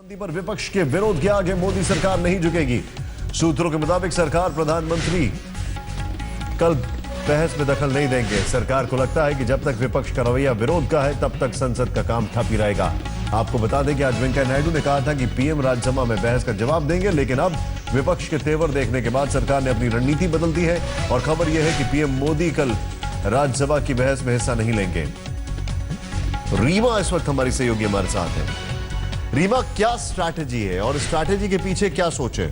बंदी पर विपक्ष के विरोध के आगे मोदी सरकार नहीं झुकेगी। सूत्रों के मुताबिक सरकार प्रधानमंत्री कल बहस में दखल नहीं देंगे। सरकार को लगता है कि जब तक विपक्ष का रवैया विरोध का है तब तक संसद का काम ठप ही रहेगा। आपको बता दें कि आज वेंकैया नायडू ने कहा था कि पीएम राज्यसभा में बहस का जवाब देंगे, लेकिन अब विपक्ष के तेवर देखने के बाद सरकार ने अपनी रणनीति बदल दी है और खबर यह है कि पीएम मोदी कल राज्यसभा की बहस में हिस्सा नहीं लेंगे। रीमा इस वक्त हमारी सहयोगी हमारे साथ है। रीमा, क्या स्ट्रैटेजी है और स्ट्रैटेजी के पीछे क्या सोच है?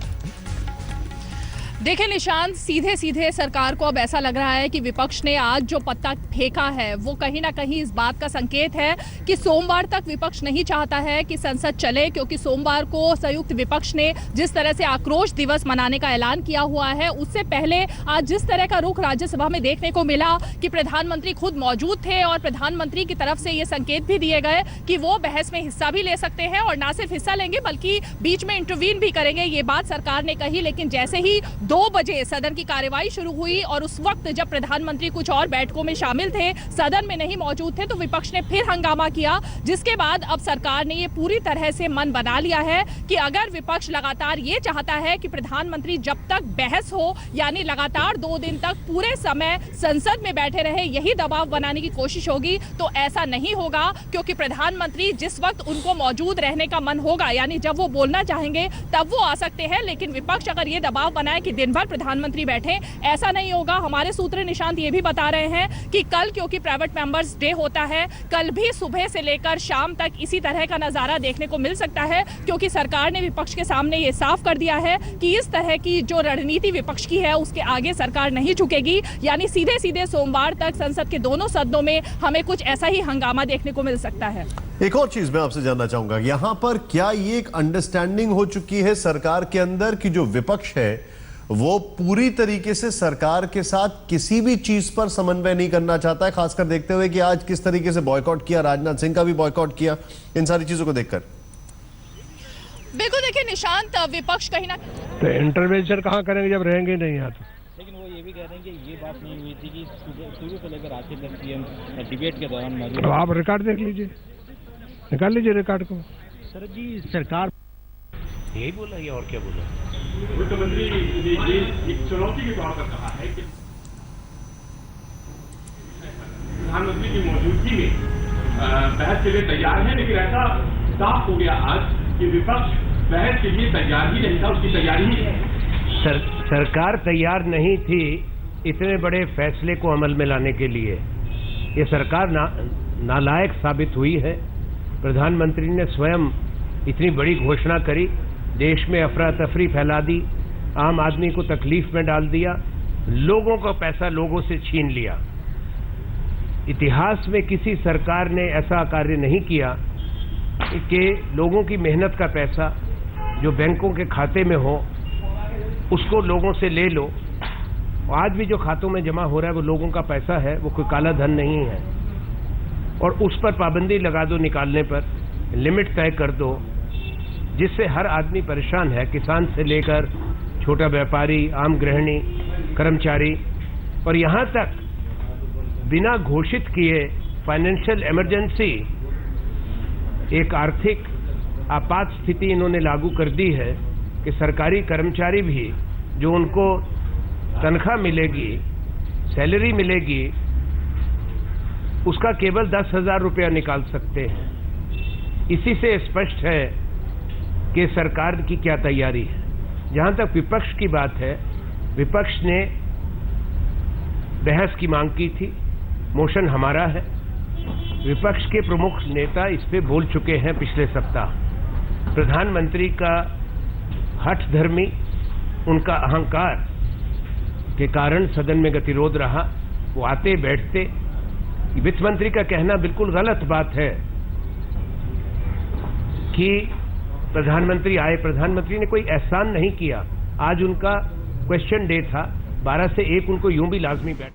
देखिए निशांत, सीधे सीधे सरकार को अब ऐसा लग रहा है कि विपक्ष ने आज जो पत्ता फेंका है वो कहीं ना कहीं इस बात का संकेत है कि सोमवार तक विपक्ष नहीं चाहता है कि संसद चले, क्योंकि सोमवार को संयुक्त विपक्ष ने जिस तरह से आक्रोश दिवस मनाने का ऐलान किया हुआ है, उससे पहले आज जिस तरह का रुख राज्यसभा में देखने को मिला कि प्रधानमंत्री खुद मौजूद थे और प्रधानमंत्री की तरफ से ये संकेत भी दिए गए कि वो बहस में हिस्सा भी ले सकते हैं और ना सिर्फ हिस्सा लेंगे बल्कि बीच में इंटरवीन भी करेंगे। ये बात सरकार ने कही, लेकिन जैसे ही 2 बजे सदन की कार्यवाही शुरू हुई और उस वक्त जब प्रधानमंत्री कुछ और बैठकों में शामिल थे, सदन में नहीं मौजूद थे, तो विपक्ष ने फिर हंगामा किया, जिसके बाद अब सरकार ने ये पूरी तरह से मन बना लिया है कि अगर विपक्ष लगातार ये चाहता है कि प्रधानमंत्री जब तक बहस हो यानी लगातार 2 दिन तक पूरे समय संसद में बैठे रहे, यही दबाव बनाने की कोशिश होगी, तो ऐसा नहीं होगा, क्योंकि प्रधानमंत्री जिस वक्त उनको मौजूद रहने का मन होगा यानी जब वो बोलना चाहेंगे तब वो आ सकते हैं। लेकिन विपक्ष अगर ये दबाव बनाए कि दिन भर प्रधानमंत्री बैठे, ऐसा नहीं होगा। हमारे सूत्र निशांत ये भी बता रहे हैं कि कल क्योंकि प्राइवेट मेंबर्स डे होता है, कल भी सुबह से लेकर शाम तक इसी तरह का नजारा देखने को मिल सकता है, क्योंकि सरकार ने विपक्ष के सामने ये साफ कर दिया है कि इस तरह की जो रणनीति विपक्ष की है उसके आगे सरकार नहीं झुकेगी, यानी सीधे सीधे सोमवार तक संसद के दोनों सदनों में हमें कुछ ऐसा ही हंगामा देखने को मिल सकता है। एक और चीज मैं आपसे जानना चाहूंगा, यहां पर क्या ये एक अंडरस्टैंडिंग हो चुकी है सरकार के अंदर कि जो विपक्ष है वो पूरी तरीके से सरकार के साथ किसी भी चीज पर समन्वय नहीं करना चाहता है, खासकर देखते हुए कि आज किस तरीके से बॉयकॉट किया, राजनाथ सिंह का भी बॉयकॉट किया, इन सारी चीजों को देखकर? बिल्कुल, देखिए निशांत, विपक्ष कहीं ना तो इंटरवेंशन कहां करेंगे जब रहेंगे नहीं यहाँ तो। लेकिन वो ये भी कह रहे हैं कि ये बात नहीं हुई थी कि शुरू से लेकर आखिर तक पीएम डिबेट के दौरान मौजूद। तो आप रिकॉर्ड देख लीजिए, निकाल लीजिए रिकॉर्ड को। सर जी, सरकार यही बोला या और क्या बोला? मुख्यमंत्री ने ये एक चुनौती के तौर पर कहा है कि प्रधानमंत्री की मौजूदगी में बहस के लिए तैयार है, लेकिन ऐसा साफ हो गया आज कि विपक्ष बहस के लिए तैयार ही नहीं था, उसकी तैयारी ही है। सरकार तैयार नहीं थी इतने बड़े फैसले को अमल में लाने के लिए। ये सरकार नालायक साबित हुई है। प्रधानमंत्री ने स्वयं इतनी बड़ी घोषणा करी, देश में अफरा तफरी फैला दी, आम आदमी को तकलीफ में डाल दिया, लोगों का पैसा लोगों से छीन लिया। इतिहास में किसी सरकार ने ऐसा कार्य नहीं किया कि लोगों की मेहनत का पैसा जो बैंकों के खाते में हो उसको लोगों से ले लो। आज भी जो खातों में जमा हो रहा है वो लोगों का पैसा है, वो कोई काला धन नहीं है, और उस पर पाबंदी लगा दो, निकालने पर लिमिट तय कर दो, जिससे हर आदमी परेशान है, किसान से लेकर छोटा व्यापारी, आम गृहिणी, कर्मचारी, और यहाँ तक बिना घोषित किए फाइनेंशियल इमरजेंसी, एक आर्थिक आपात स्थिति इन्होंने लागू कर दी है कि सरकारी कर्मचारी भी जो उनको तनख्वाह मिलेगी, सैलरी मिलेगी, उसका केवल 10,000 रुपया निकाल सकते हैं। इसी से स्पष्ट है कि सरकार की क्या तैयारी है। जहां तक विपक्ष की बात है, विपक्ष ने बहस की मांग की थी, मोशन हमारा है। विपक्ष के प्रमुख नेता इस पे बोल चुके हैं पिछले सप्ताह। प्रधानमंत्री का हठधर्मी, उनका अहंकार के कारण सदन में गतिरोध रहा। वो आते बैठते, वित्त मंत्री का कहना बिल्कुल गलत बात है कि प्रधानमंत्री आए। प्रधानमंत्री ने कोई एहसान नहीं किया। आज उनका क्वेश्चन डे था, 12 से 1 उनको यूं भी लाजमी बैठ